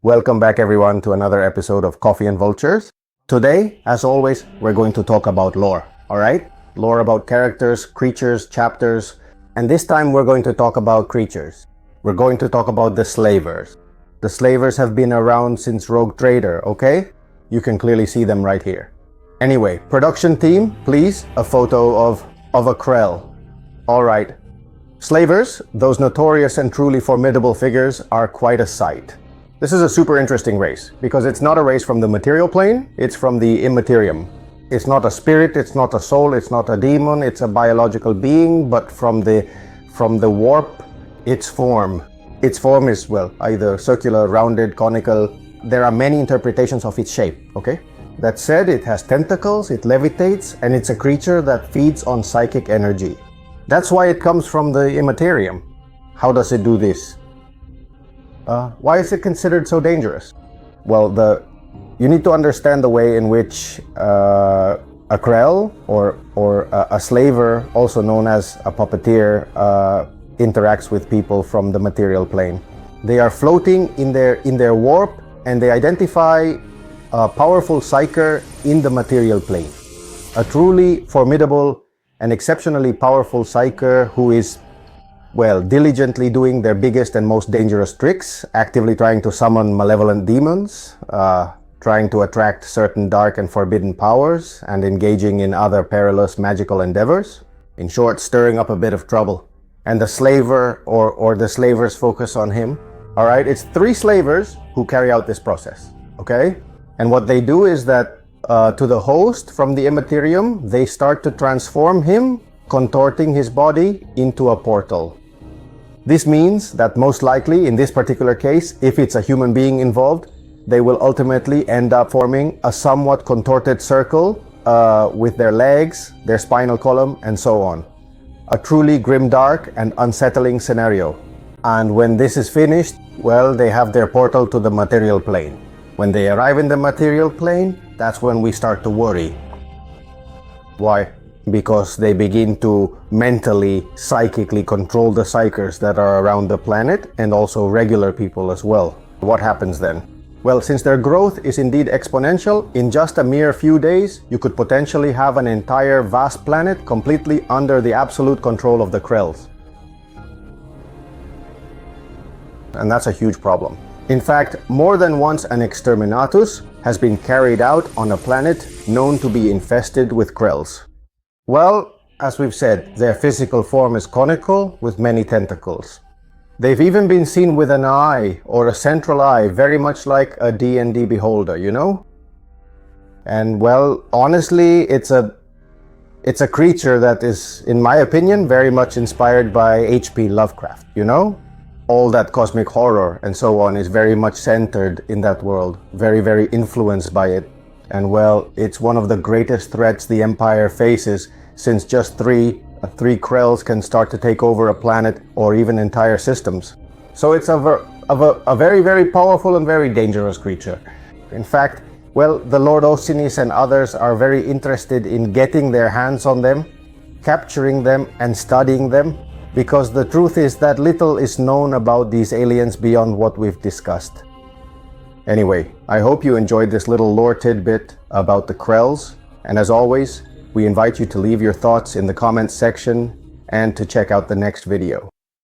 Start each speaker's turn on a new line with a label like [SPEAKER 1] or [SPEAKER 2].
[SPEAKER 1] Welcome back everyone to another episode of Coffee and Vultures. Today, as always, we're going to talk about lore, alright? Lore about characters, creatures, chapters, and this time we're going to talk about creatures. We're going to talk about the Slavers. The Slavers have been around since Rogue Trader, okay? You can clearly see them right here. Anyway, production team, please, a photo of a Krell. Alright. Slavers, those notorious and truly formidable figures, are quite a sight. This is a super interesting race, because it's not a race from the material plane, it's from the immaterium. It's not a spirit, it's not a soul, it's not a demon, it's a biological being, but from the warp, its form. Its form is, well, either circular, rounded, conical. There are many interpretations of its shape, okay? That said, it has tentacles, it levitates, and it's a creature that feeds on psychic energy. That's why it comes from the immaterium. How does it do this? Why is it considered so dangerous? Well, you need to understand the way in which a Krell or a slaver, also known as a puppeteer, interacts with people from the material plane. They are floating in their warp, and they identify a powerful psyker in the material plane. A truly formidable and exceptionally powerful psyker who is, well, diligently doing their biggest and most dangerous tricks, actively trying to summon malevolent demons, trying to attract certain dark and forbidden powers, and engaging in other perilous magical endeavors. In short, stirring up a bit of trouble. And the slaver or the slavers focus on him. Alright, it's 3 slavers who carry out this process, okay? And what they do is that to the host from the immaterium, they start to transform him, contorting his body into a portal. This means that most likely, in this particular case, if it's a human being involved, they will ultimately end up forming a somewhat contorted circle with their legs, their spinal column, and so on. A truly grimdark and unsettling scenario. And when this is finished, well, they have their portal to the material plane. When they arrive in the material plane, that's when we start to worry. Why? Because they begin to mentally, psychically control the psykers that are around the planet, and also regular people as well. What happens then? Well, since their growth is indeed exponential, in just a mere few days, you could potentially have an entire vast planet completely under the absolute control of the Krells. And that's a huge problem. In fact, more than once an exterminatus has been carried out on a planet known to be infested with Krells. Well, as we've said, their physical form is conical with many tentacles. They've even been seen with an eye, or a central eye, very much like a D&D beholder, you know? And well, honestly, it's a creature that is, in my opinion, very much inspired by H.P. Lovecraft, you know? All that cosmic horror and so on is very much centered in that world, very, very influenced by it. And well, it's one of the greatest threats the Empire faces, since just three Krells can start to take over a planet or even entire systems. So it's a very, very powerful and very dangerous creature. In fact, well, the Lord Osinis and others are very interested in getting their hands on them, capturing them and studying them, because the truth is that little is known about these aliens beyond what we've discussed. Anyway, I hope you enjoyed this little lore tidbit about the Krells, and as always, we invite you to leave your thoughts in the comments section and to check out the next video.